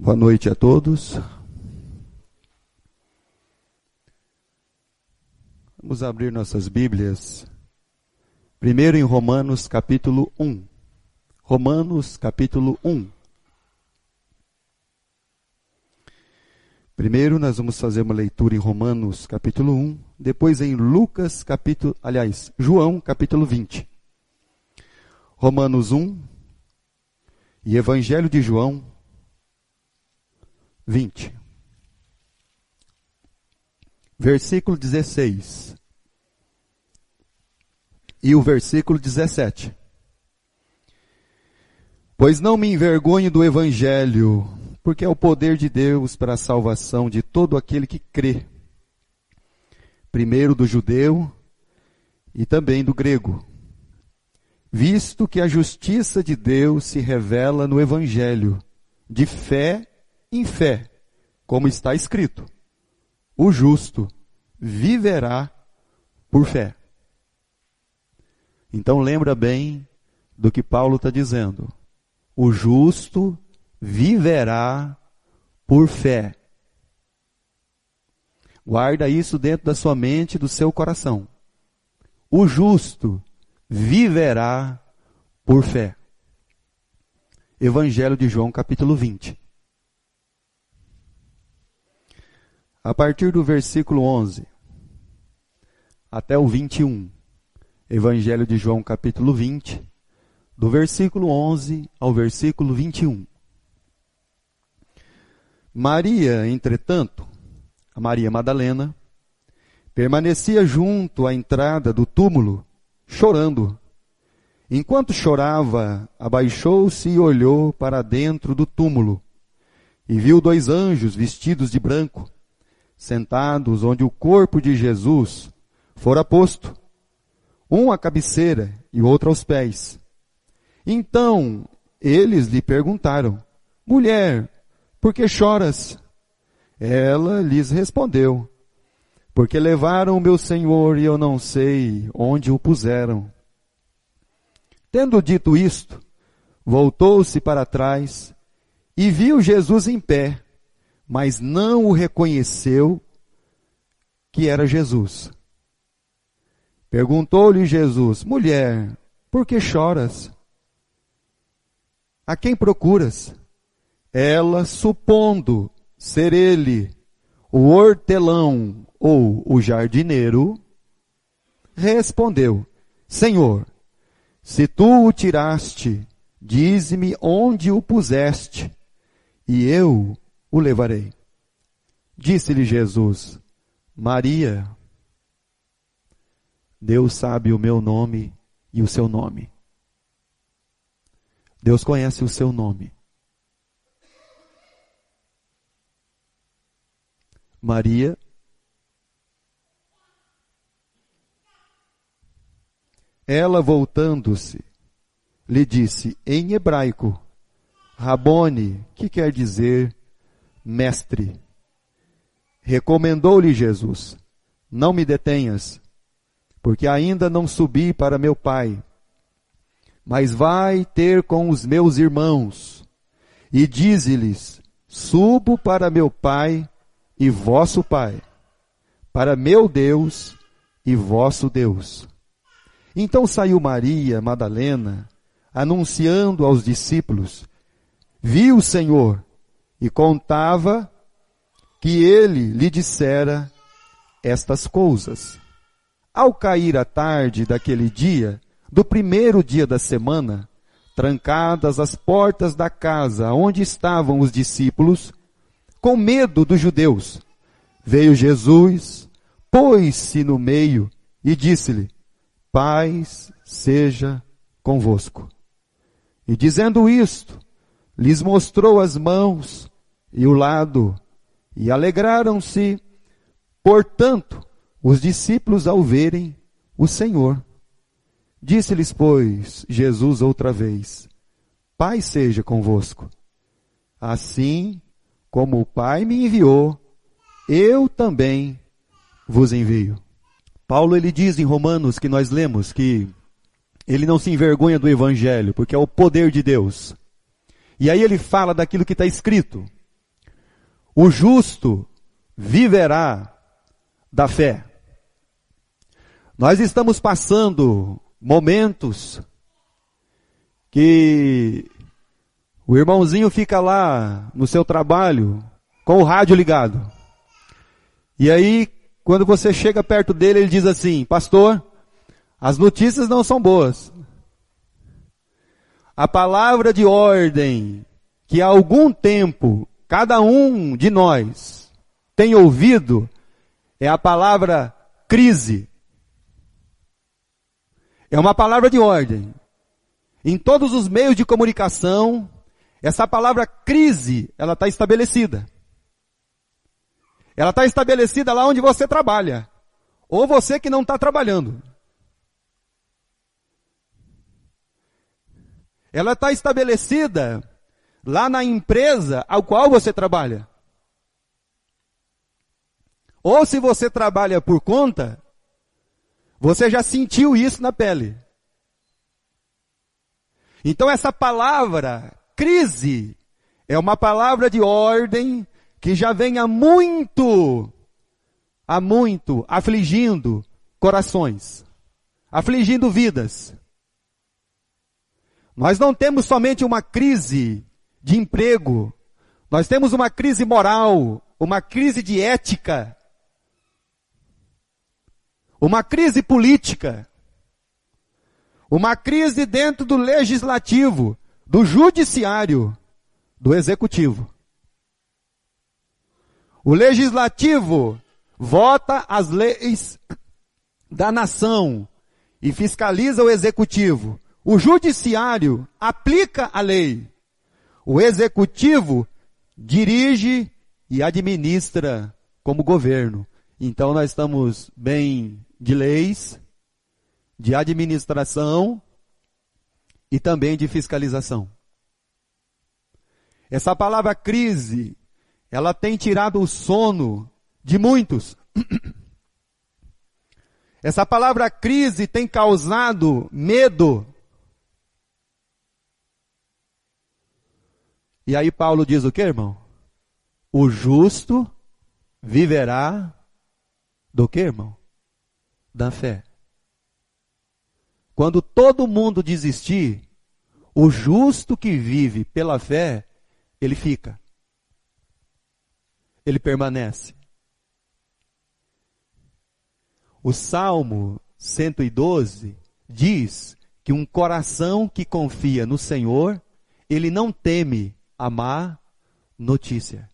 Boa noite a todos. Vamos abrir nossas Bíblias. Primeiro em Romanos capítulo 1. Romanos capítulo 1. Primeiro nós vamos fazer uma leitura em Romanos capítulo 1, depois em João capítulo 20. Romanos 1 e Evangelho de João 20. Versículo 16. E o versículo 17. Pois não me envergonho do Evangelho, porque é o poder de Deus para a salvação de todo aquele que crê. Primeiro do judeu e também do grego. Visto que a justiça de Deus se revela no Evangelho, de fé em fé, como está escrito: o justo viverá por fé. Então lembra bem do que Paulo está dizendo. O justo viverá por fé. Guarda isso dentro da sua mente e do seu coração. O justo viverá por fé. Evangelho de João, capítulo 20. A partir do versículo 11 até o 21. Evangelho de João, capítulo 20, do versículo 11 ao versículo 21. Maria, entretanto, a Maria Madalena, permanecia junto à entrada do túmulo, chorando. Enquanto chorava, abaixou-se e olhou para dentro do túmulo, e viu 2 anjos vestidos de branco, sentados onde o corpo de Jesus fora posto, um à cabeceira e outro aos pés. Então eles lhe perguntaram: mulher, por que choras? Ela lhes respondeu: porque levaram o meu Senhor e eu não sei onde o puseram. Tendo dito isto, voltou-se para trás e viu Jesus em pé, mas não o reconheceu que era Jesus. Perguntou-lhe Jesus: mulher, por que choras? A quem procuras? Ela, supondo ser ele o hortelão ou o jardineiro, respondeu: Senhor, se tu o tiraste, dize-me onde o puseste, e eu o levarei. Disse-lhe Jesus: Maria. Deus sabe o meu nome e o seu nome. Deus conhece o seu nome. Maria. Ela, voltando-se, lhe disse em hebraico: Rabone, que quer dizer mestre. Recomendou-lhe Jesus: não me detenhas, porque ainda não subi para meu Pai, mas vai ter com os meus irmãos, e dize-lhes: subo para meu Pai e vosso Pai, para meu Deus e vosso Deus. Então saiu Maria Madalena, anunciando aos discípulos: viu o Senhor, e contava que ele lhe dissera estas coisas. Ao cair a tarde daquele dia, do primeiro dia da semana, trancadas as portas da casa onde estavam os discípulos, com medo dos judeus, veio Jesus, pôs-se no meio e disse-lhe: paz seja convosco. E dizendo isto, lhes mostrou as mãos e o lado, e alegraram-se, portanto, os discípulos ao verem o Senhor. Disse-lhes, pois, Jesus outra vez: paz seja convosco. Assim como o Pai me enviou, eu também vos envio. Paulo, ele diz em Romanos, que nós lemos, que ele não se envergonha do Evangelho, porque é o poder de Deus. E aí ele fala daquilo que está escrito. O justo viverá da fé. Nós estamos passando momentos que o irmãozinho fica lá no seu trabalho com o rádio ligado. E aí, quando você chega perto dele, ele diz assim: pastor, as notícias não são boas. A palavra de ordem que há algum tempo cada um de nós tem ouvido é a palavra crise. É uma palavra de ordem. Em todos os meios de comunicação, essa palavra crise, ela está estabelecida. Ela está estabelecida lá onde você trabalha. Ou você que não está trabalhando. Ela está estabelecida lá na empresa ao qual você trabalha. Ou se você trabalha por conta, você já sentiu isso na pele. Então essa palavra, crise, é uma palavra de ordem que já vem há muito afligindo corações, afligindo vidas. Nós não temos somente uma crise de emprego, nós temos uma crise moral, uma crise de ética, uma crise política, uma crise dentro do legislativo, do judiciário, do executivo. O legislativo vota as leis da nação e fiscaliza o executivo. O judiciário aplica a lei. O executivo dirige e administra como governo. Então nós estamos bem de leis, de administração e também de fiscalização. Essa palavra crise, ela tem tirado o sono de muitos. Essa palavra crise tem causado medo. E aí Paulo diz o que, irmão? O justo viverá do que, irmão? Da fé. Quando todo mundo desistir, o justo que vive pela fé, ele fica. Ele permanece. O Salmo 112 diz que um coração que confia no Senhor, ele não teme a má notícia.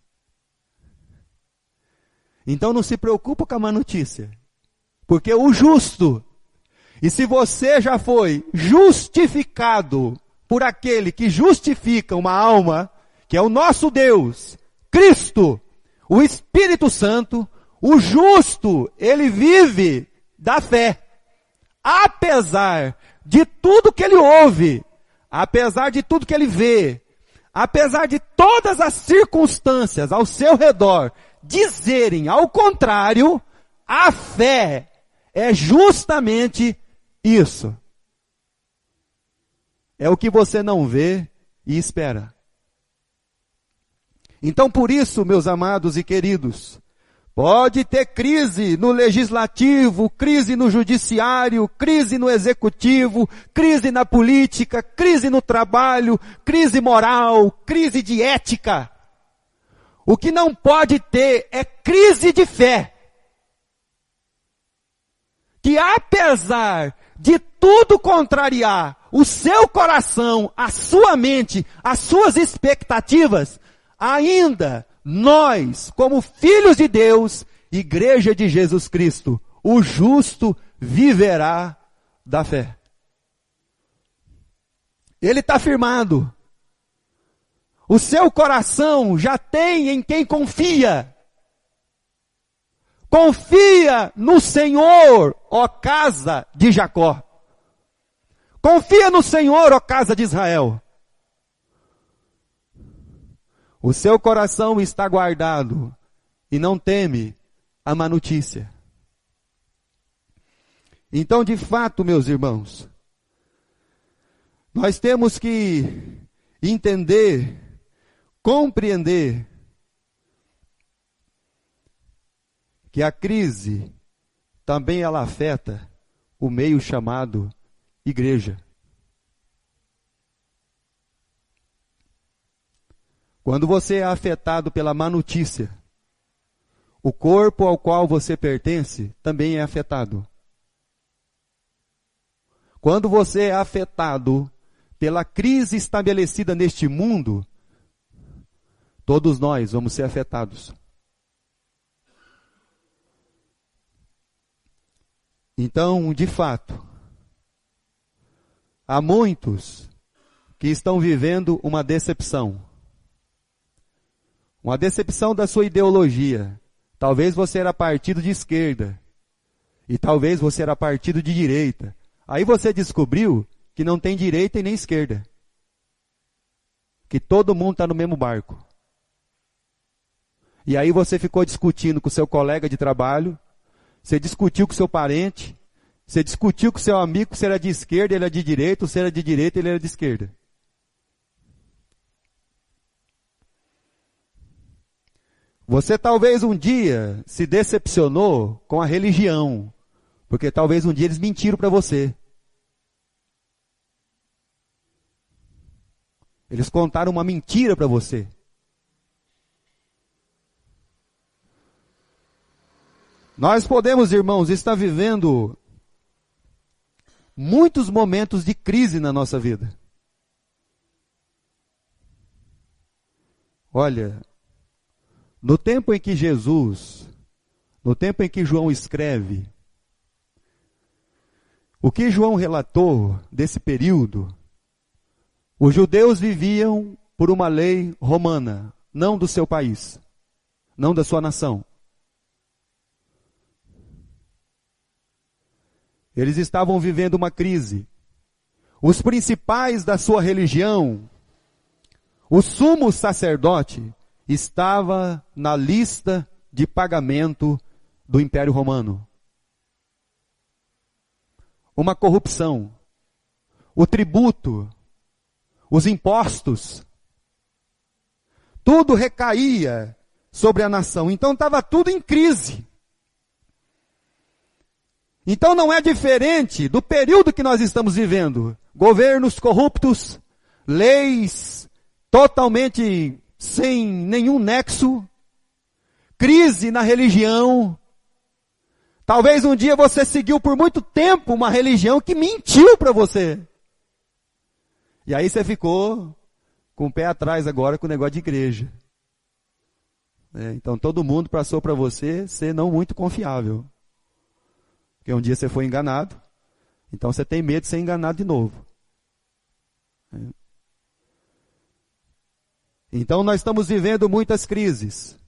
Então não se preocupa com a má notícia. Porque o justo, e se você já foi justificado por aquele que justifica uma alma, que é o nosso Deus, Cristo, o Espírito Santo, o justo, ele vive da fé. Apesar de tudo que ele ouve, apesar de tudo que ele vê, apesar de todas as circunstâncias ao seu redor dizerem ao contrário, a fé é justamente isso. É o que você não vê e espera. Então por isso, meus amados e queridos, pode ter crise no legislativo, crise no judiciário, crise no executivo, crise na política, crise no trabalho, crise moral, crise de ética. O que não pode ter é crise de fé. Que apesar de tudo contrariar o seu coração, a sua mente, as suas expectativas, ainda nós, como filhos de Deus, igreja de Jesus Cristo, o justo viverá da fé. Ele está firmado. O seu coração já tem em quem confia. Confia no Senhor, ó casa de Jacó. Confia no Senhor, ó casa de Israel. O seu coração está guardado e não teme a má notícia. Então, de fato, meus irmãos, nós temos que entender, compreender que a crise também ela afeta o meio chamado igreja. Quando você é afetado pela má notícia, o corpo ao qual você pertence também é afetado. Quando você é afetado pela crise estabelecida neste mundo, todos nós vamos ser afetados. Então, de fato, há muitos que estão vivendo uma decepção. Uma decepção da sua ideologia. Talvez você era partido de esquerda. E talvez você era partido de direita. Aí você descobriu que não tem direita e nem esquerda. Que todo mundo está no mesmo barco. E aí você ficou discutindo com o seu colega de trabalho, você discutiu com o seu parente, você discutiu com o seu amigo se era de esquerda, ele era de direita, ou se era de direita, ele era de esquerda. Você talvez um dia se decepcionou com a religião, porque talvez um dia eles mentiram para você. Eles contaram uma mentira para você. Nós podemos, irmãos, estar vivendo muitos momentos de crise na nossa vida. Olha, no tempo em que João escreve, o que João relatou desse período, os judeus viviam por uma lei romana, não do seu país, não da sua nação. Eles estavam vivendo uma crise. Os principais da sua religião, o sumo sacerdote, estava na lista de pagamento do Império Romano. Uma corrupção. O tributo, os impostos, tudo recaía sobre a nação. Então estava tudo em crise. Então não é diferente do período que nós estamos vivendo. Governos corruptos, leis totalmente sem nenhum nexo, crise na religião. Talvez um dia você seguiu por muito tempo uma religião que mentiu para você. E aí você ficou com o pé atrás agora com o negócio de igreja. Então todo mundo passou para você ser não muito confiável. Porque um dia você foi enganado, então você tem medo de ser enganado de novo. Então nós estamos vivendo muitas crises.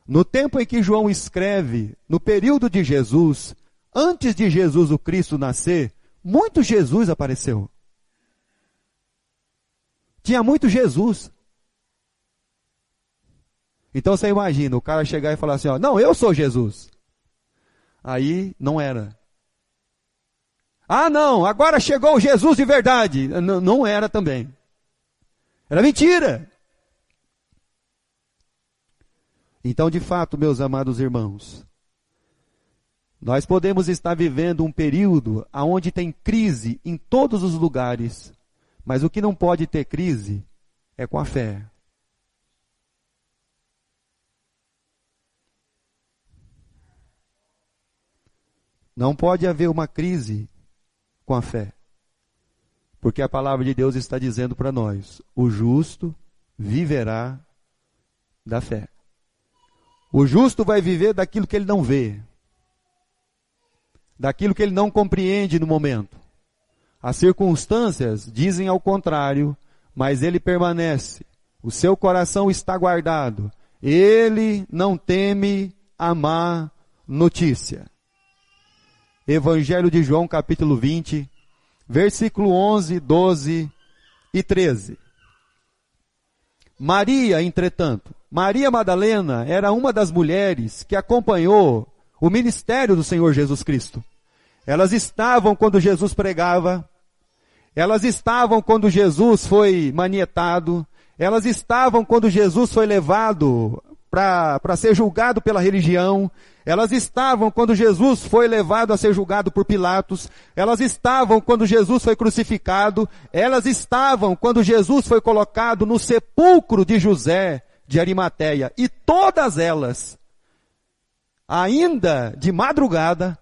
No tempo em que João escreve, no período de Jesus, antes de Jesus o Cristo nascer, muito Jesus apareceu. Tinha muito Jesus. Então você imagina, o cara chegar e falar assim, ó, não, eu sou Jesus. Aí não era. Ah não, agora chegou o Jesus de verdade. Não era também. Era mentira. Então, de fato, meus amados irmãos, nós podemos estar vivendo um período onde tem crise em todos os lugares, mas o que não pode ter crise é com a fé. Não pode haver uma crise com a fé, porque a palavra de Deus está dizendo para nós, o justo viverá da fé. O justo vai viver daquilo que ele não vê, daquilo que ele não compreende no momento. As circunstâncias dizem ao contrário, mas ele permanece. O seu coração está guardado. Ele não teme a má notícia. Evangelho de João, capítulo 20, versículo 11, 12 e 13. Maria, entretanto, Maria Madalena era uma das mulheres que acompanhou o ministério do Senhor Jesus Cristo. Elas estavam quando Jesus pregava, elas estavam quando Jesus foi manietado, elas estavam quando Jesus foi levado para ser julgado pela religião, elas estavam quando Jesus foi levado a ser julgado por Pilatos, elas estavam quando Jesus foi crucificado, elas estavam quando Jesus foi colocado no sepulcro de José de Arimateia, e todas elas, ainda de madrugada,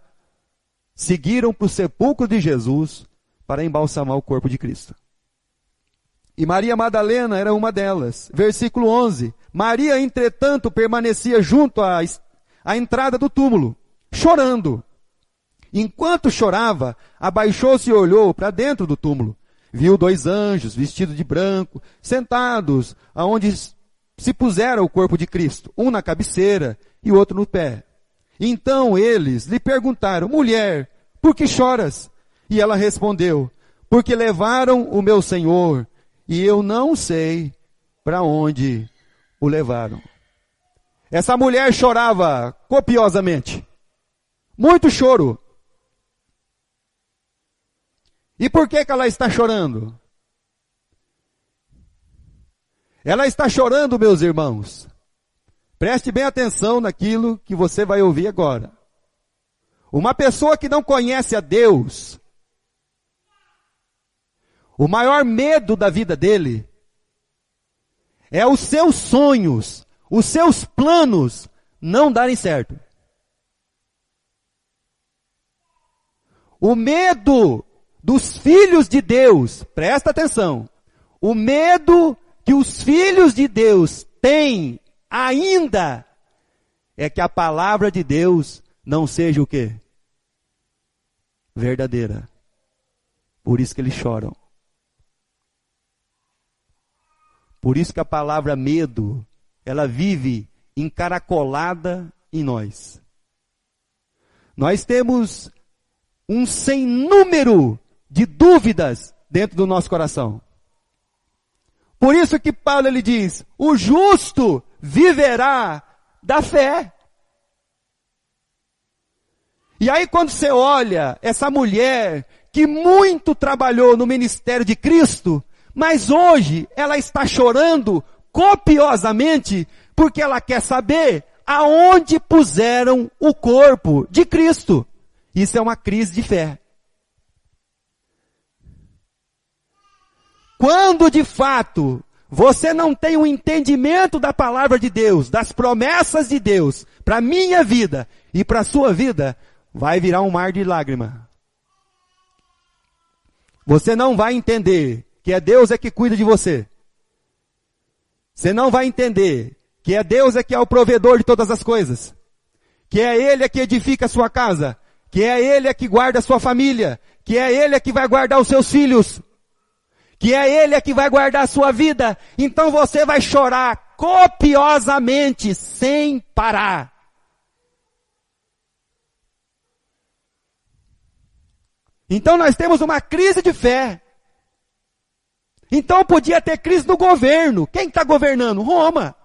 seguiram para o sepulcro de Jesus para embalsamar o corpo de Cristo. E Maria Madalena era uma delas. Versículo 11. Maria, entretanto, permanecia junto à entrada do túmulo, chorando. Enquanto chorava, abaixou-se e olhou para dentro do túmulo. Viu 2 anjos, vestidos de branco, sentados aonde se pusera o corpo de Cristo, um na cabeceira e o outro no pé. Então eles lhe perguntaram: mulher, por que choras? E ela respondeu: porque levaram o meu Senhor, e eu não sei para onde o levaram. Essa mulher chorava copiosamente. Muito choro. E por que ela está chorando? Ela está chorando, meus irmãos. Preste bem atenção naquilo que você vai ouvir agora. Uma pessoa que não conhece a Deus, o maior medo da vida dele é os seus sonhos, os seus planos não darem certo. O medo dos filhos de Deus, presta atenção, o medo que os filhos de Deus têm ainda é que a palavra de Deus não seja o quê? Verdadeira. Por isso que eles choram. Por isso que a palavra medo, ela vive encaracolada em nós. Nós temos um sem número de dúvidas dentro do nosso coração. Por isso que Paulo ele diz: o justo viverá da fé. E aí quando você olha essa mulher que muito trabalhou no ministério de Cristo, mas hoje ela está chorando copiosamente porque ela quer saber aonde puseram o corpo de Cristo. Isso é uma crise de fé. Quando de fato você não tem um entendimento da palavra de Deus, das promessas de Deus, para a minha vida e para a sua vida, vai virar um mar de lágrima. Você não vai entender que é Deus é que cuida de você. Você não vai entender que é Deus é que é o provedor de todas as coisas. Que é Ele é que edifica a sua casa. Que é Ele é que guarda a sua família. Que é Ele é que vai guardar os seus filhos. Que é Ele é que vai guardar a sua vida. Então você vai chorar copiosamente, sem parar. Então nós temos uma crise de fé. Então podia ter crise no governo. Quem está governando? Roma.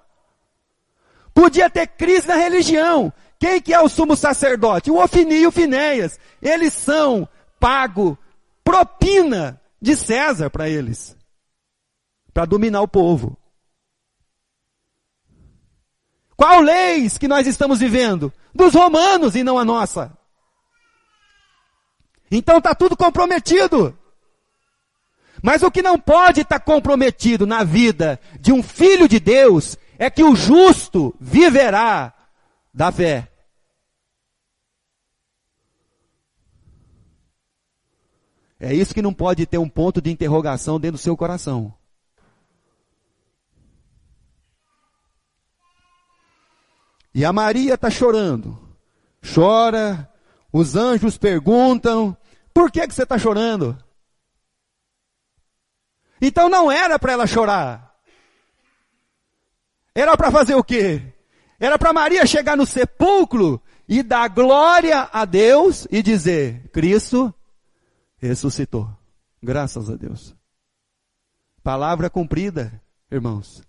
Podia ter crise na religião. Quem que é o sumo sacerdote? O Ofni e o Finéias. Eles são pago propina de César para eles. Para dominar o povo. Qual leis que nós estamos vivendo? Dos romanos e não a nossa. Então está tudo comprometido. Mas o que não pode estar comprometido na vida de um filho de Deus é que o justo viverá da fé. É isso que não pode ter um ponto de interrogação dentro do seu coração. E a Maria está chorando. Chora, os anjos perguntam: por que você está chorando? Então não era para ela chorar. Era para fazer o quê? Era para Maria chegar no sepulcro e dar glória a Deus e dizer: Cristo ressuscitou. Graças a Deus. Palavra cumprida, irmãos.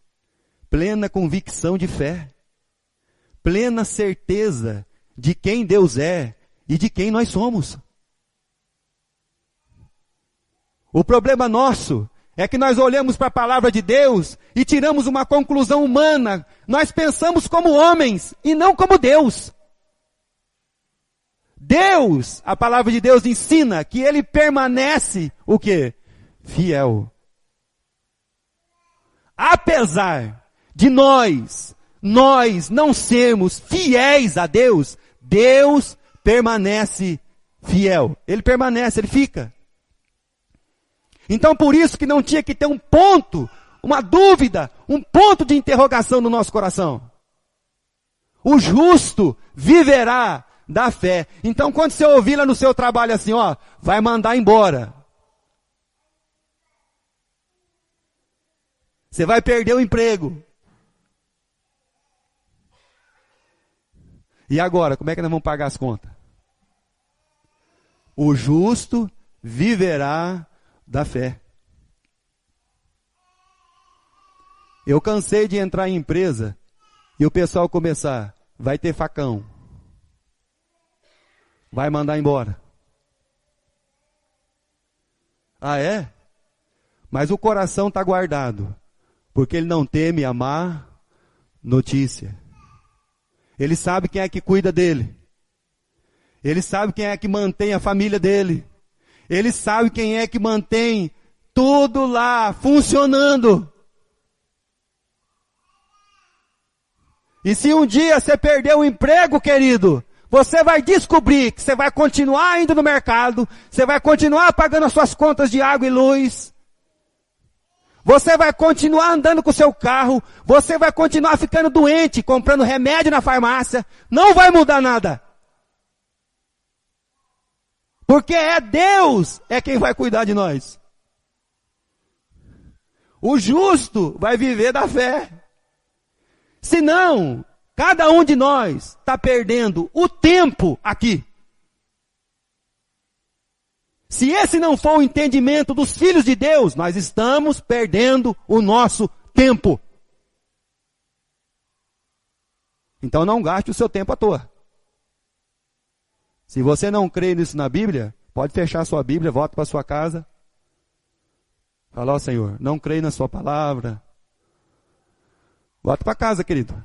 Plena convicção de fé. Plena certeza de quem Deus é e de quem nós somos. O problema nosso é que nós olhamos para a palavra de Deus e tiramos uma conclusão humana. Nós pensamos como homens e não como Deus. Deus, a palavra de Deus ensina que Ele permanece, o quê? Fiel. Apesar de nós não sermos fiéis a Deus, Deus permanece fiel. Ele permanece, Ele fica. Então por isso que não tinha que ter um ponto, uma dúvida, um ponto de interrogação no nosso coração. O justo viverá da fé. Então quando você ouvir lá no seu trabalho assim, ó, vai mandar embora. Você vai perder o emprego. E agora, como é que nós vamos pagar as contas? O justo viverá da fé. Eu cansei de entrar em empresa e o pessoal começar, vai ter facão. Vai mandar embora. Ah, é? Mas o coração está guardado, porque ele não teme a má notícia. Ele sabe quem é que cuida dele. Ele sabe quem é que mantém a família dele. Ele sabe quem é que mantém tudo lá funcionando. E se um dia você perder o emprego, querido, você vai descobrir que você vai continuar indo no mercado, você vai continuar pagando as suas contas de água e luz, você vai continuar andando com o seu carro, você vai continuar ficando doente, comprando remédio na farmácia, não vai mudar nada. Porque é Deus quem vai cuidar de nós. O justo vai viver da fé. Senão, cada um de nós está perdendo o tempo aqui. Se esse não for o entendimento dos filhos de Deus, nós estamos perdendo o nosso tempo. Então não gaste o seu tempo à toa. Se você não crê nisso na Bíblia, pode fechar a sua Bíblia, volta para a sua casa. Fala, ó Senhor, não creio na sua palavra. Volta para casa, querido.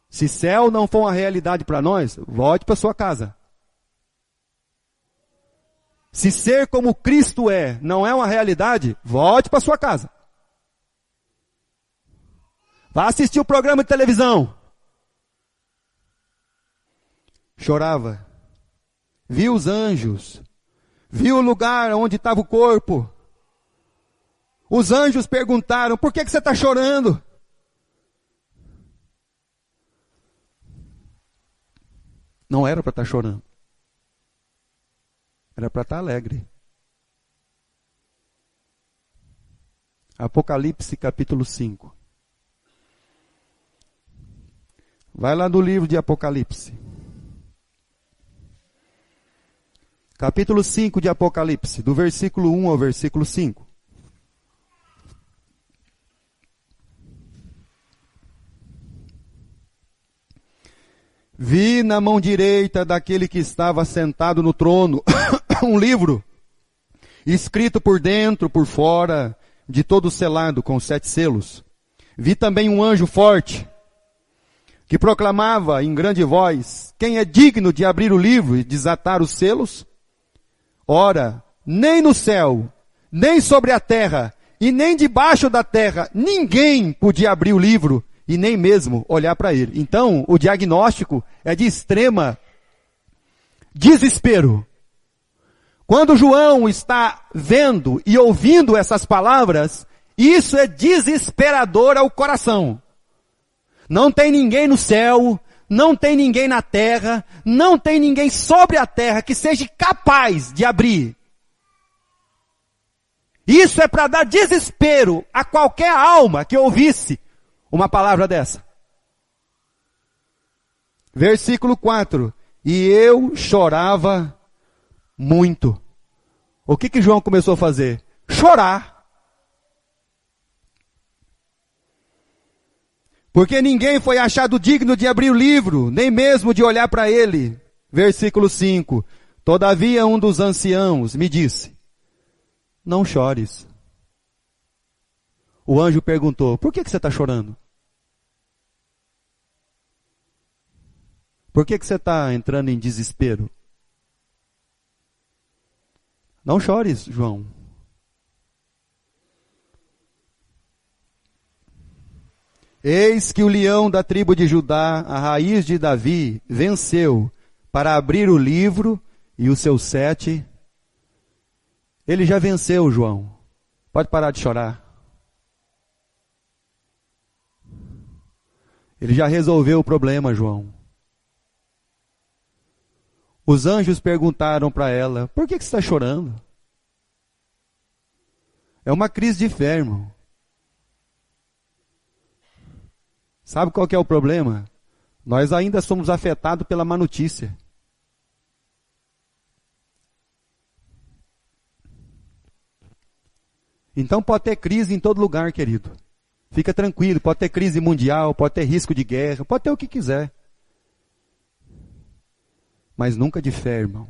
Se céu não for uma realidade para nós, volte para sua casa. Se ser como Cristo não é uma realidade, volte para sua casa. Vá assistir o programa de televisão. Chorava. Viu os anjos. Viu o lugar onde estava o corpo. Os anjos perguntaram, por que você está chorando? Não era para estar chorando. Era para estar alegre. Apocalipse capítulo 5. Vai lá no livro de Apocalipse. Capítulo 5 de Apocalipse, do versículo 1 ao versículo 5. Vi na mão direita daquele que estava sentado no trono um livro, escrito por dentro, por fora, de todo selado com 7 selos. Vi também um anjo forte, que proclamava em grande voz, quem é digno de abrir o livro e desatar os selos? Ora, nem no céu, nem sobre a terra, e nem debaixo da terra, ninguém podia abrir o livro, e nem mesmo olhar para ele. Então, o diagnóstico é de extrema desespero. Quando João está vendo e ouvindo essas palavras, isso é desesperador ao coração. Não tem ninguém no céu, não tem ninguém na terra, não tem ninguém sobre a terra que seja capaz de abrir. Isso é para dar desespero a qualquer alma que ouvisse uma palavra dessa. Versículo 4. E eu chorava muito. O que João começou a fazer? Chorar. Porque ninguém foi achado digno de abrir o livro, nem mesmo de olhar para ele. Versículo 5. Todavia um dos anciãos me disse, não chores. O anjo perguntou, por que você está chorando? Por que você está entrando em desespero? Não chores, João. Eis que o leão da tribo de Judá, a raiz de Davi, venceu para abrir o livro e os seus 7. Ele já venceu, João. Pode parar de chorar. Ele já resolveu o problema, João. Os anjos perguntaram para ela, por que você está chorando? É uma crise de fé, irmão. Sabe qual que é o problema? Nós ainda somos afetados pela má notícia. Então pode ter crise em todo lugar, querido. Fica tranquilo, pode ter crise mundial, pode ter risco de guerra, pode ter o que quiser. Mas nunca de fé, irmão.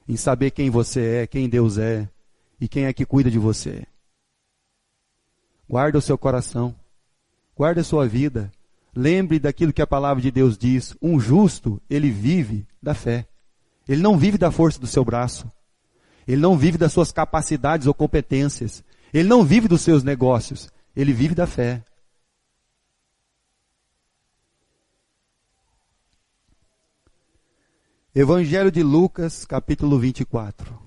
Em saber quem você é, quem Deus é e quem é que cuida de você. Guarda o seu coração. Guarde a sua vida. Lembre daquilo que a palavra de Deus diz. Um justo, ele vive da fé. Ele não vive da força do seu braço. Ele não vive das suas capacidades ou competências. Ele não vive dos seus negócios. Ele vive da fé. Evangelho de Lucas, capítulo 24.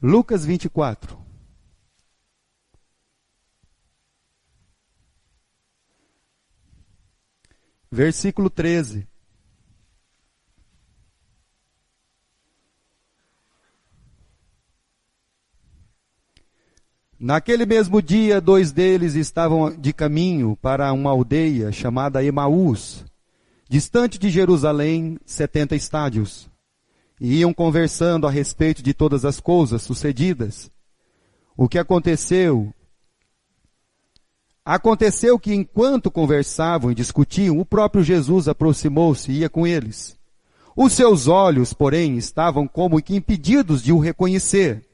Lucas 24. Versículo 13. Naquele mesmo dia, 2 deles estavam de caminho para uma aldeia chamada Emaús, distante de Jerusalém, 70 estádios. E iam conversando a respeito de todas as coisas sucedidas. O que aconteceu? Aconteceu que enquanto conversavam e discutiam, o próprio Jesus aproximou-se e ia com eles. Os seus olhos, porém, estavam como que impedidos de o reconhecer.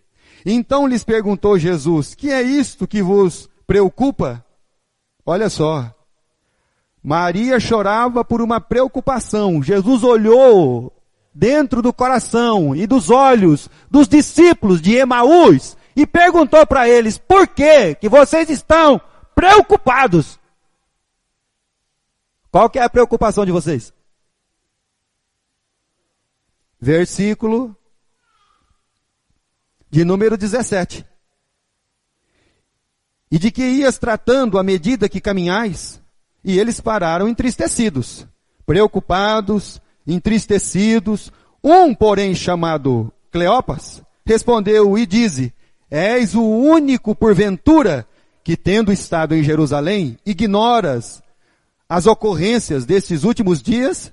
Então lhes perguntou Jesus, que é isto que vos preocupa? Olha só. Maria chorava por uma preocupação. Jesus olhou dentro do coração e dos olhos dos discípulos de Emaús e perguntou para eles, por que vocês estão preocupados? Qual que é a preocupação de vocês? Versículo de número 17. E de que ias tratando à medida que caminhais? E eles pararam entristecidos, preocupados, entristecidos. Um, porém, chamado Cleopas, respondeu e disse, és o único, porventura, que tendo estado em Jerusalém, ignoras as ocorrências destes últimos dias?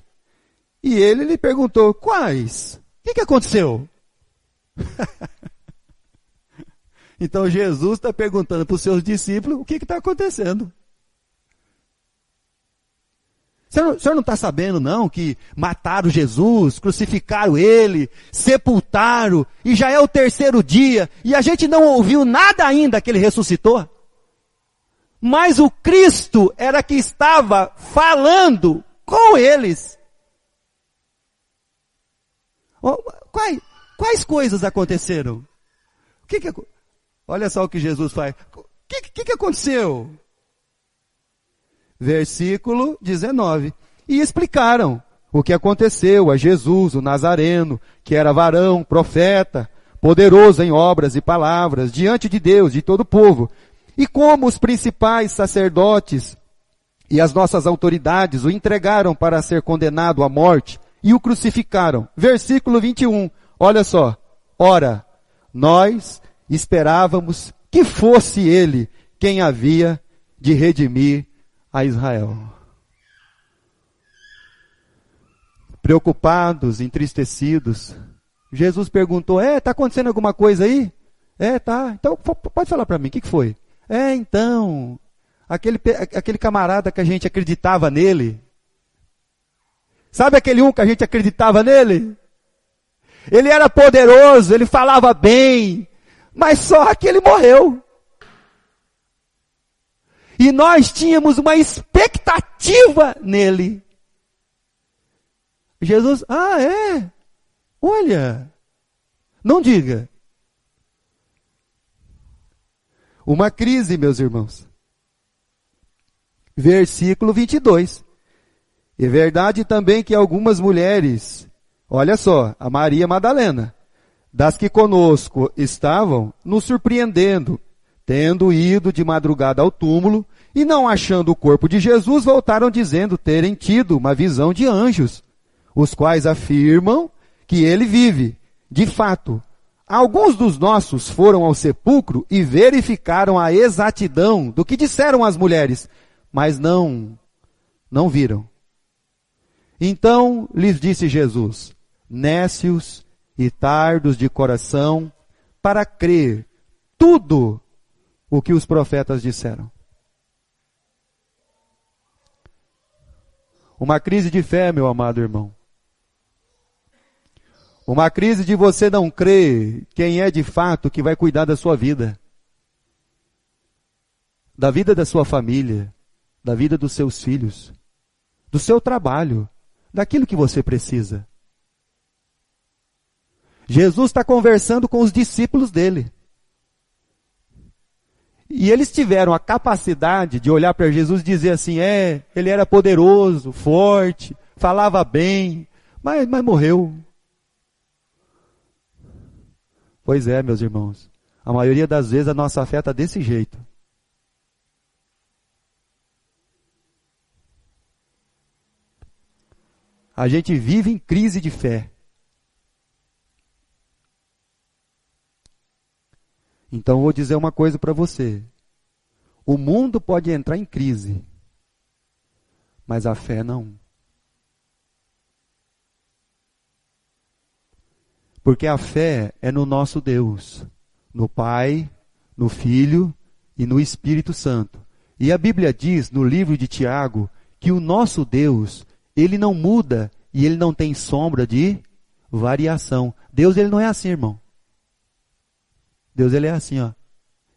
E ele lhe perguntou, quais? O que aconteceu? Então Jesus está perguntando para os seus discípulos o que está acontecendo. O senhor não está sabendo não que mataram Jesus, crucificaram ele, sepultaram, e já é o 3º dia, e a gente não ouviu nada ainda que ele ressuscitou? Mas o Cristo era que estava falando com eles. Quais coisas aconteceram? Olha só o que Jesus faz. O que aconteceu? Versículo 19. E explicaram o que aconteceu a Jesus, o Nazareno, que era varão, profeta, poderoso em obras e palavras, diante de Deus, de todo o povo. E como os principais sacerdotes e as nossas autoridades o entregaram para ser condenado à morte e o crucificaram. Versículo 21. Olha só. Ora, nós esperávamos que fosse ele quem havia de redimir a Israel. Preocupados, entristecidos, Jesus perguntou, está acontecendo alguma coisa aí? Tá. Então pode falar para mim, o que foi? Então, aquele camarada que a gente acreditava nele. Sabe aquele um que a gente acreditava nele? Ele era poderoso, ele falava bem, mas só que ele morreu. E nós tínhamos uma expectativa nele. Jesus, olha, não diga. Uma crise, meus irmãos. Versículo 22. É verdade também que algumas mulheres, olha só, a Maria Madalena, das que conosco estavam, nos surpreendendo, tendo ido de madrugada ao túmulo, e não achando o corpo de Jesus, voltaram dizendo terem tido uma visão de anjos, os quais afirmam que ele vive. De fato, alguns dos nossos foram ao sepulcro e verificaram a exatidão do que disseram as mulheres, mas não viram. Então lhes disse Jesus, nécios e tardos de coração, para crer tudo o que os profetas disseram. Uma crise de fé, meu amado irmão. Uma crise de você não crer quem é de fato que vai cuidar da sua vida. Da vida da sua família, da vida dos seus filhos, do seu trabalho, daquilo que você precisa. Jesus está conversando com os discípulos dele. E eles tiveram a capacidade de olhar para Jesus e dizer assim, ele era poderoso, forte, falava bem, mas morreu. Pois é, meus irmãos, a maioria das vezes a nossa fé está desse jeito. A gente vive em crise de fé. Então vou dizer uma coisa para você. O mundo pode entrar em crise, mas a fé não. Porque a fé é no nosso Deus, no Pai, no Filho e no Espírito Santo. E a Bíblia diz no livro de Tiago que o nosso Deus, ele não muda e ele não tem sombra de variação. Deus, ele não é assim, irmão. Deus, ele é assim, ó.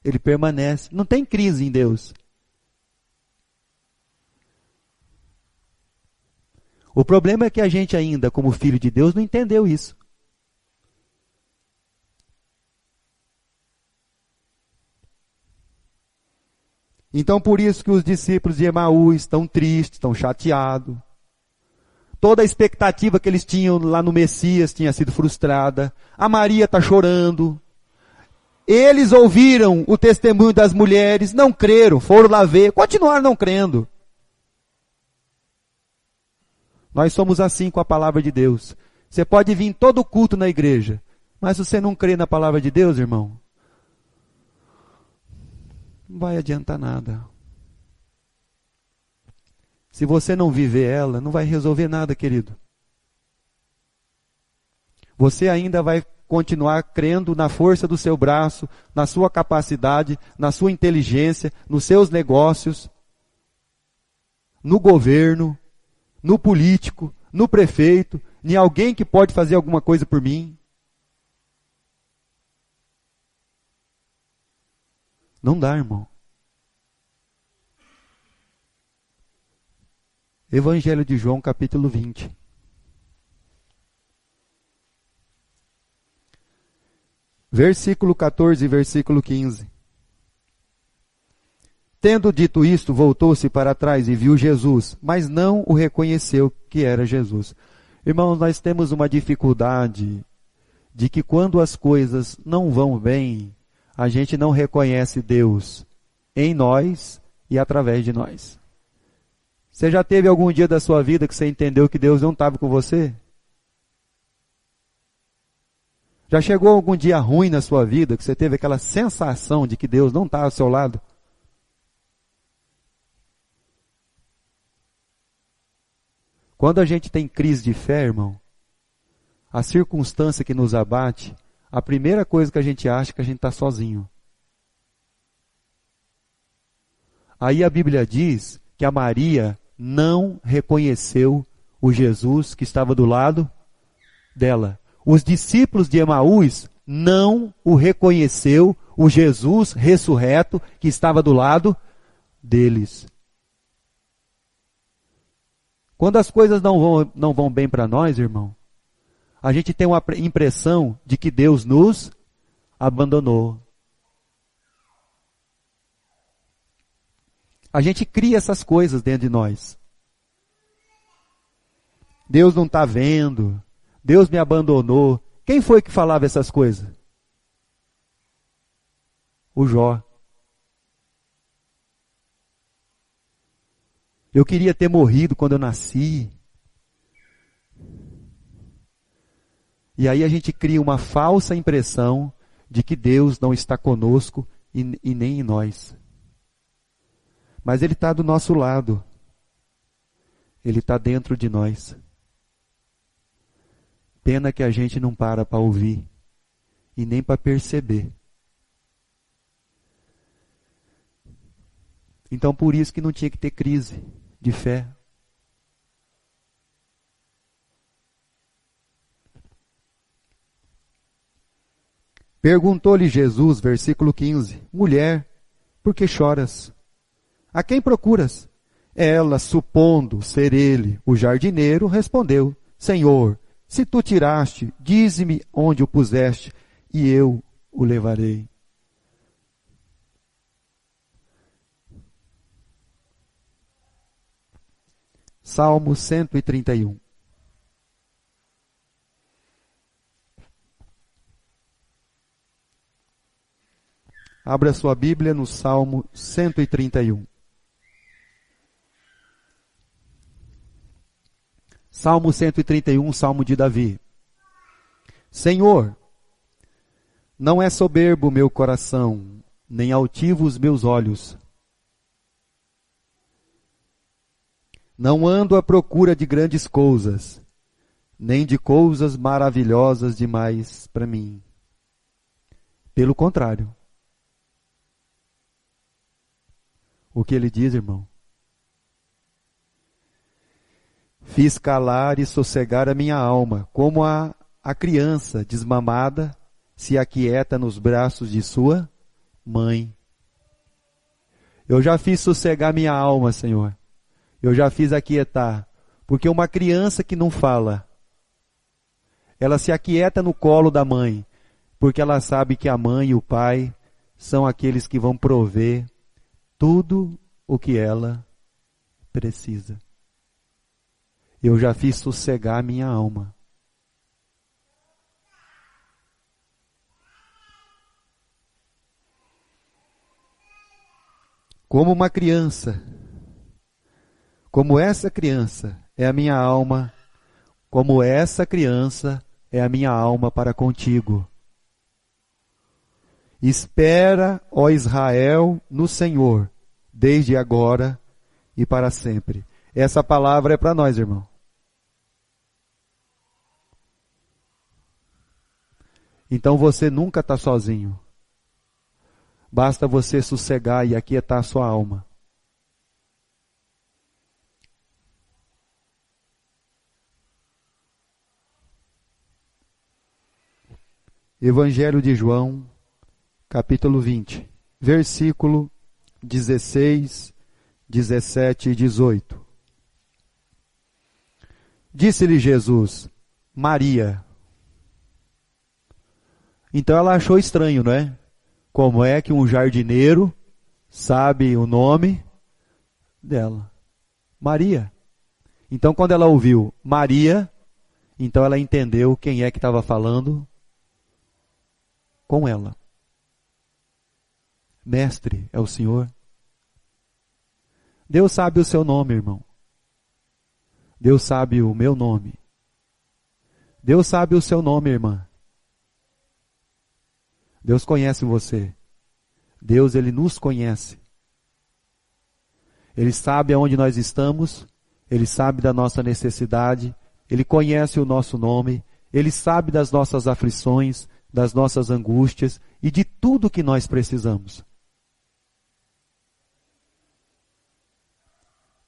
Ele permanece. Não tem crise em Deus. O problema é que a gente ainda, como filho de Deus, não entendeu isso. Então, por isso que os discípulos de Emaús estão tristes, estão chateados. Toda a expectativa que eles tinham lá no Messias tinha sido frustrada. A Maria está chorando. Eles ouviram o testemunho das mulheres, não creram, foram lá ver, continuaram não crendo. Nós somos assim com a palavra de Deus. Você pode vir em todo culto na igreja, mas se você não crê na palavra de Deus, irmão, não vai adiantar nada. Se você não viver ela, não vai resolver nada, querido. Você ainda vai continuar crendo na força do seu braço, na sua capacidade, na sua inteligência, nos seus negócios, no governo, no político, no prefeito, em alguém que pode fazer alguma coisa por mim. Não dá, irmão. Evangelho de João, capítulo 20. Versículo 14 e versículo 15. Tendo dito isto, voltou-se para trás e viu Jesus, mas não o reconheceu que era Jesus. Irmãos, nós temos uma dificuldade de que quando as coisas não vão bem, a gente não reconhece Deus em nós e através de nós. Você já teve algum dia da sua vida que você entendeu que Deus não estava com você? Já chegou algum dia ruim na sua vida que você teve aquela sensação de que Deus não está ao seu lado? Quando a gente tem crise de fé, irmão, a circunstância que nos abate, a primeira coisa que a gente acha é que a gente está sozinho. Aí a Bíblia diz que a Maria não reconheceu o Jesus que estava do lado dela. Os discípulos de Emaús não o reconheceu, o Jesus ressurreto que estava do lado deles. Quando as coisas não vão bem para nós, irmão, a gente tem uma impressão de que Deus nos abandonou. A gente cria essas coisas dentro de nós. Deus não está vendo, Deus me abandonou. Quem foi que falava essas coisas? O Jó. Eu queria ter morrido quando eu nasci. E aí a gente cria uma falsa impressão de que Deus não está conosco e nem em nós. Mas Ele está do nosso lado. Ele está dentro de nós. Pena que a gente não para ouvir e nem para perceber. Então por isso que não tinha que ter crise de fé. Perguntou-lhe Jesus, versículo 15, mulher, por que choras? A quem procuras? Ela, supondo ser ele o jardineiro, respondeu, Senhor, se tu tiraste, dize-me onde o puseste, e eu o levarei. Salmo 131. Abra sua Bíblia no Salmo 131. Salmo 131, Salmo de Davi. Senhor, não é soberbo o meu coração, nem altivo os meus olhos. Não ando à procura de grandes coisas, nem de coisas maravilhosas demais para mim. Pelo contrário. O que ele diz, irmão? Fiz calar e sossegar a minha alma, como a criança desmamada se aquieta nos braços de sua mãe. Eu já fiz sossegar minha alma, Senhor. Eu já fiz aquietar, porque uma criança que não fala, ela se aquieta no colo da mãe, porque ela sabe que a mãe e o pai são aqueles que vão prover tudo o que ela precisa. Eu já fiz sossegar minha alma. Como uma criança, como essa criança é a minha alma, como essa criança é a minha alma para contigo. Espera, ó Israel, no Senhor, desde agora e para sempre. Essa palavra é para nós, irmão. Então você nunca está sozinho. Basta você sossegar e aquietar a sua alma. Evangelho de João, capítulo 20, versículo 16, 17 e 18. Disse-lhe Jesus, Maria. Então ela achou estranho, não é? Como é que um jardineiro sabe o nome dela? Maria. Então quando ela ouviu Maria, então ela entendeu quem é que estava falando com ela. Mestre é o Senhor. Deus sabe o seu nome, irmão. Deus sabe o meu nome. Deus sabe o seu nome, irmã. Deus conhece você. Deus, Ele nos conhece. Ele sabe aonde nós estamos. Ele sabe da nossa necessidade. Ele conhece o nosso nome. Ele sabe das nossas aflições, das nossas angústias e de tudo que nós precisamos.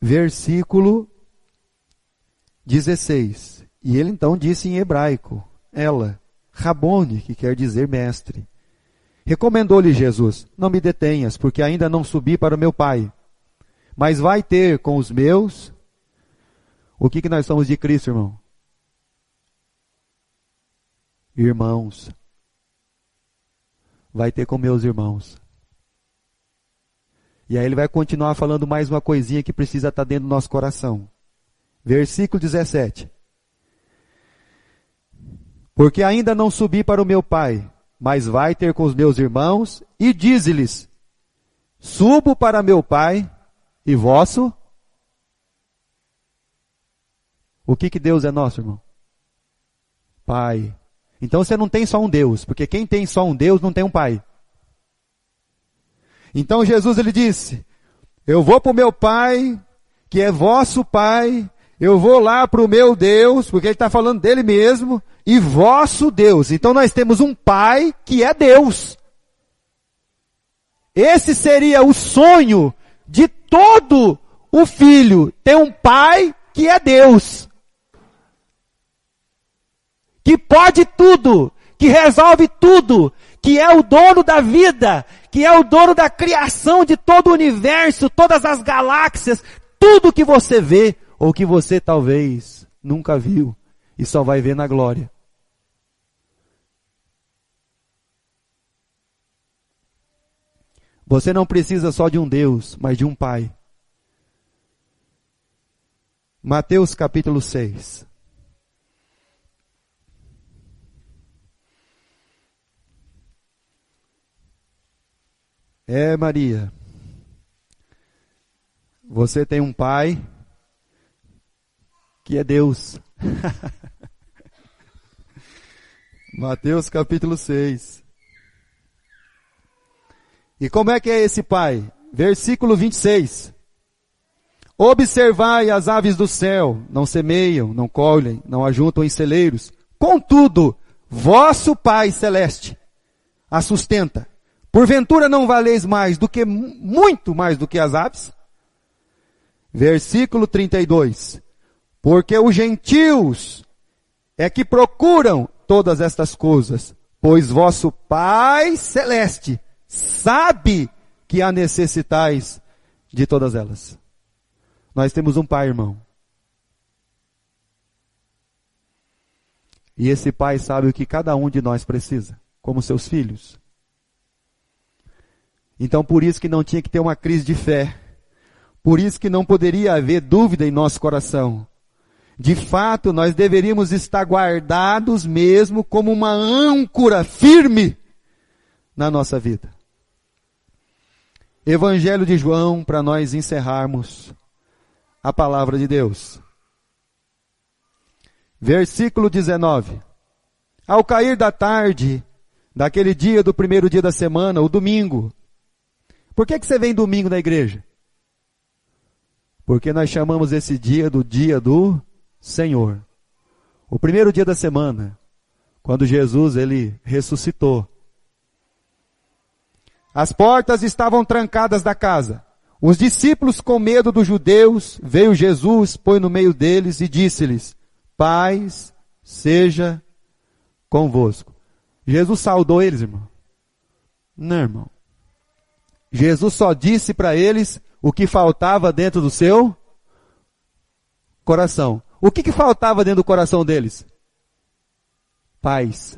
versículo 16. E ele então disse em hebraico, ela, Rabone, que quer dizer mestre. Recomendou-lhe Jesus, não me detenhas, porque ainda não subi para o meu Pai, mas vai ter com os meus. O que nós somos de Cristo, irmão? Irmãos. Vai ter com meus irmãos. E aí ele vai continuar falando mais uma coisinha que precisa estar dentro do nosso coração. Versículo 17. Porque ainda não subi para o meu Pai, mas vai ter com os meus irmãos, e dize-lhes, subo para meu Pai e vosso. O que Deus é nosso, irmão? Pai. Então você não tem só um Deus, porque quem tem só um Deus não tem um Pai. Então Jesus ele disse, eu vou para o meu Pai, que é vosso Pai, eu vou lá para o meu Deus, porque ele está falando dele mesmo, e vosso Deus. Então nós temos um Pai que é Deus. Esse seria o sonho de todo o filho, ter um Pai que é Deus. Que pode tudo, que resolve tudo, que é o dono da vida, que é o dono da criação de todo o universo, todas as galáxias, tudo que você vê, ou que você talvez nunca viu, e só vai ver na glória. Você não precisa só de um Deus, mas de um Pai. Mateus capítulo 6. Maria, você tem um Pai que é Deus. Mateus capítulo 6. E como é que é esse Pai? Versículo 26. Observai as aves do céu, não semeiam, não colhem, não ajuntam em celeiros. Contudo, vosso Pai celeste a sustenta. Porventura não valeis mais do que, muito mais do que as aves? Versículo 32. Porque os gentios é que procuram todas estas coisas, pois vosso Pai celeste sabe que há necessitais de todas elas. Nós temos um Pai, irmão. E esse Pai sabe o que cada um de nós precisa, como seus filhos. Então por isso que não tinha que ter uma crise de fé. Por isso que não poderia haver dúvida em nosso coração. De fato, nós deveríamos estar guardados mesmo como uma âncora firme na nossa vida. Evangelho de João, para nós encerrarmos a palavra de Deus. Versículo 19. Ao cair da tarde, daquele dia do primeiro dia da semana, o domingo. Por que você vem domingo na igreja? Porque nós chamamos esse dia do Senhor. O primeiro dia da semana, quando Jesus ele ressuscitou. As portas estavam trancadas da casa. Os discípulos, com medo dos judeus, veio Jesus, põe no meio deles e disse-lhes, paz seja convosco. Jesus saudou eles, irmão? Não, irmão. Jesus só disse para eles o que faltava dentro do seu coração. O que faltava dentro do coração deles? Paz.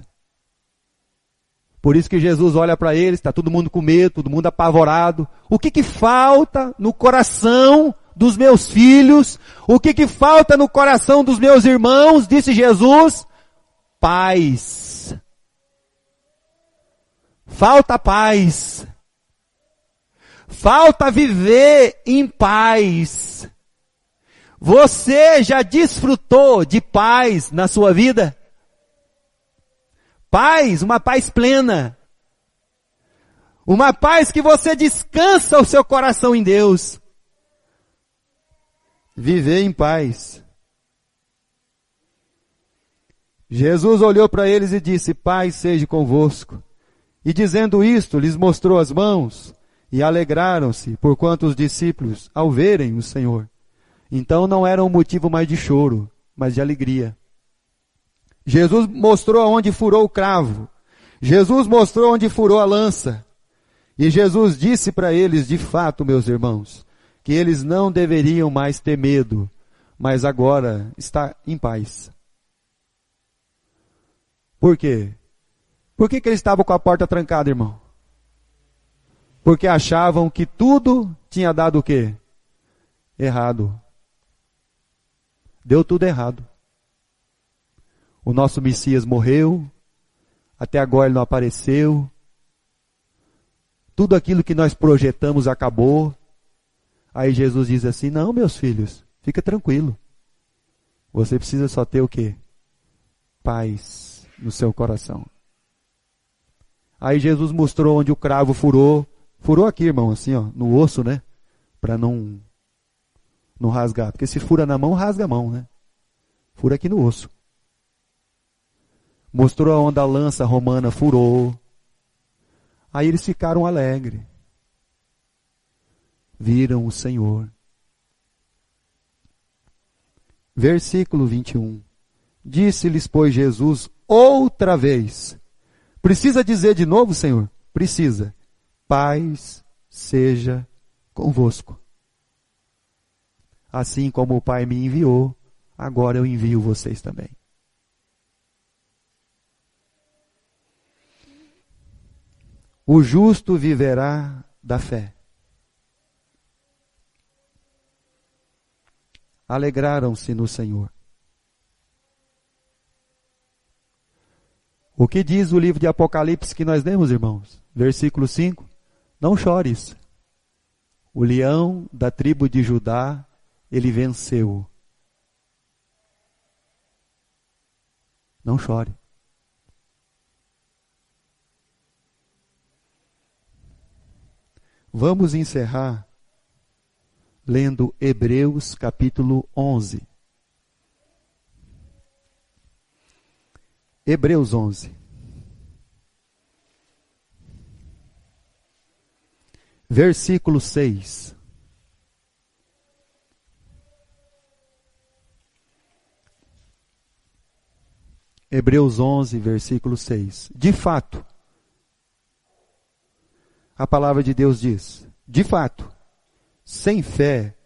Por isso que Jesus olha para eles, está todo mundo com medo, todo mundo apavorado. O que falta no coração dos meus filhos? O que falta no coração dos meus irmãos? Disse Jesus. Paz. Falta paz. Falta viver em paz. Você já desfrutou de paz na sua vida? Paz, uma paz plena. Uma paz que você descansa o seu coração em Deus. Viver em paz. Jesus olhou para eles e disse, paz seja convosco. E dizendo isto, lhes mostrou as mãos. E alegraram-se, porquanto os discípulos, ao verem o Senhor, Então não era um motivo mais de choro, mas de alegria. Jesus mostrou onde furou o cravo. Jesus mostrou onde furou a lança. E Jesus disse para eles, de fato, meus irmãos, que eles não deveriam mais ter medo, mas agora está em paz. Por quê? Por que eles estavam com a porta trancada, irmão? Porque achavam que tudo tinha dado o quê? Errado. Deu tudo errado. O nosso Messias morreu, até agora ele não apareceu. Tudo aquilo que nós projetamos acabou. Aí Jesus diz assim, não, meus filhos, fica tranquilo. Você precisa só ter o quê? Paz no seu coração. Aí Jesus mostrou onde o cravo furou. Furou aqui, irmão, assim, ó, no osso, né? Para não rasgar. Porque se fura na mão, rasga a mão, né? Fura aqui no osso. Mostrou onde a lança romana furou. Aí eles ficaram alegres. Viram o Senhor. Versículo 21. Disse-lhes, pois, Jesus outra vez. Precisa dizer de novo, Senhor? Precisa. Paz seja convosco. Assim como o Pai me enviou, agora eu envio vocês também. O justo viverá da fé. Alegraram-se no Senhor. O que diz o livro de Apocalipse que nós lemos, irmãos? Versículo 5. Não chores. O leão da tribo de Judá, ele venceu. Não chore. Vamos encerrar lendo Hebreus capítulo 11. Hebreus 11. Versículo 6. Hebreus 11, versículo 6. De fato, a palavra de Deus diz, de fato, sem fé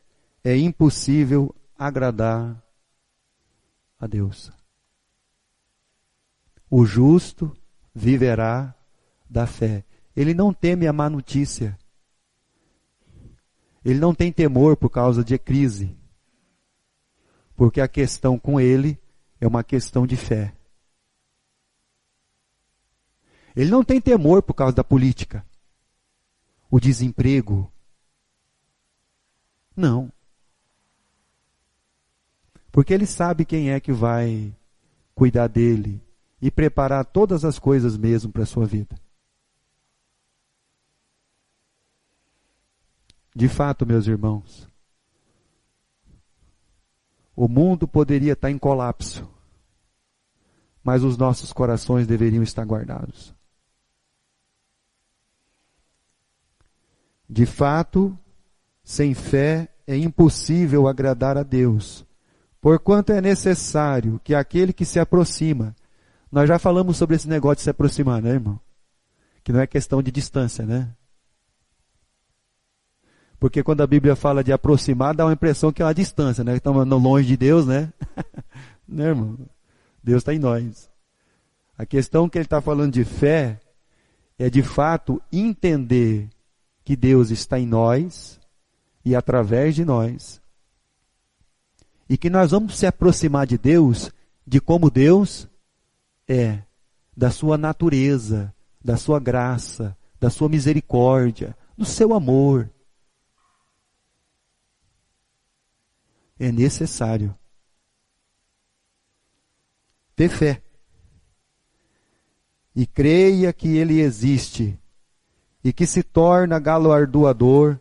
é impossível agradar a Deus. O justo viverá da fé. Ele não teme a má notícia. Ele não tem temor por causa de crise. Porque a questão com ele é uma questão de fé. Ele não tem temor por causa da política. O desemprego. Não. Porque ele sabe quem é que vai cuidar dele e preparar todas as coisas mesmo para a sua vida. De fato, meus irmãos, o mundo poderia estar em colapso, mas os nossos corações deveriam estar guardados. De fato, sem fé é impossível agradar a Deus, porquanto é necessário que aquele que se aproxima, nós já falamos sobre esse negócio de se aproximar, né, irmão? Que não é questão de distância, né? Porque quando a Bíblia fala de aproximar, dá uma impressão que é uma distância, né? Estamos longe de Deus, né? Né, irmão? Deus está em nós. A questão que ele está falando de fé é de fato entender que Deus está em nós e através de nós. E que nós vamos se aproximar de Deus, de como Deus é, da sua natureza, da sua graça, da sua misericórdia, do seu amor. É necessário ter fé. E creia que Ele existe e que se torna galardoador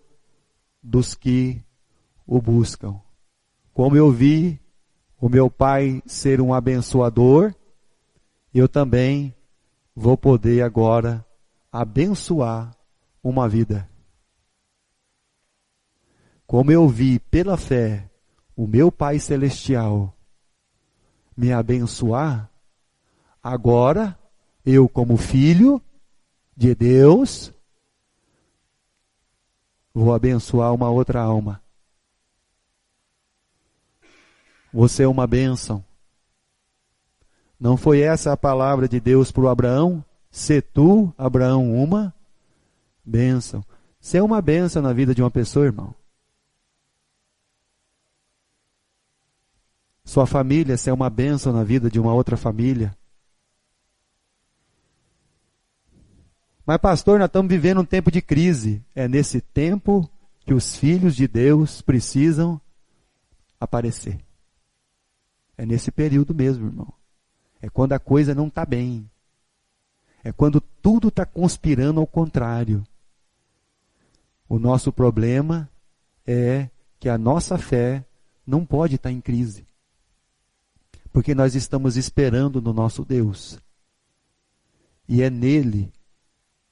dos que o buscam. Como eu vi o meu Pai ser um abençoador, eu também vou poder agora abençoar uma vida. Como eu vi pela fé o meu Pai Celestial me abençoar, agora eu, como filho de Deus, vou abençoar uma outra alma. Você é uma bênção. Não foi essa a palavra de Deus para o Abraão? Se tu, Abraão, uma bênção. Você é uma bênção na vida de uma pessoa, irmão. Sua família, você é uma bênção na vida de uma outra família. Mas pastor, nós estamos vivendo um tempo de crise. É nesse tempo que os filhos de Deus precisam aparecer. É nesse período mesmo, irmão. É quando a coisa não está bem. É quando tudo está conspirando ao contrário. O nosso problema é que a nossa fé não pode estar em crise. Porque nós estamos esperando no nosso Deus. E é nele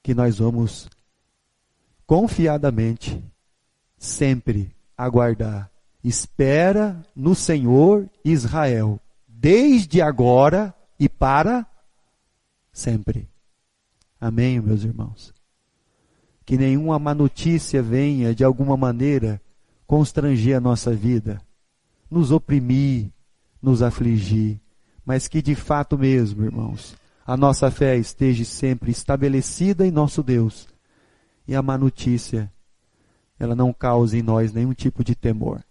que nós vamos confiadamente sempre aguardar. Espera no Senhor, Israel, desde agora e para sempre. Amém, meus irmãos? Que nenhuma má notícia venha de alguma maneira constranger a nossa vida, nos oprimir, nos afligir, mas que de fato mesmo, irmãos, a nossa fé esteja sempre estabelecida em nosso Deus e a má notícia, ela não cause em nós nenhum tipo de temor.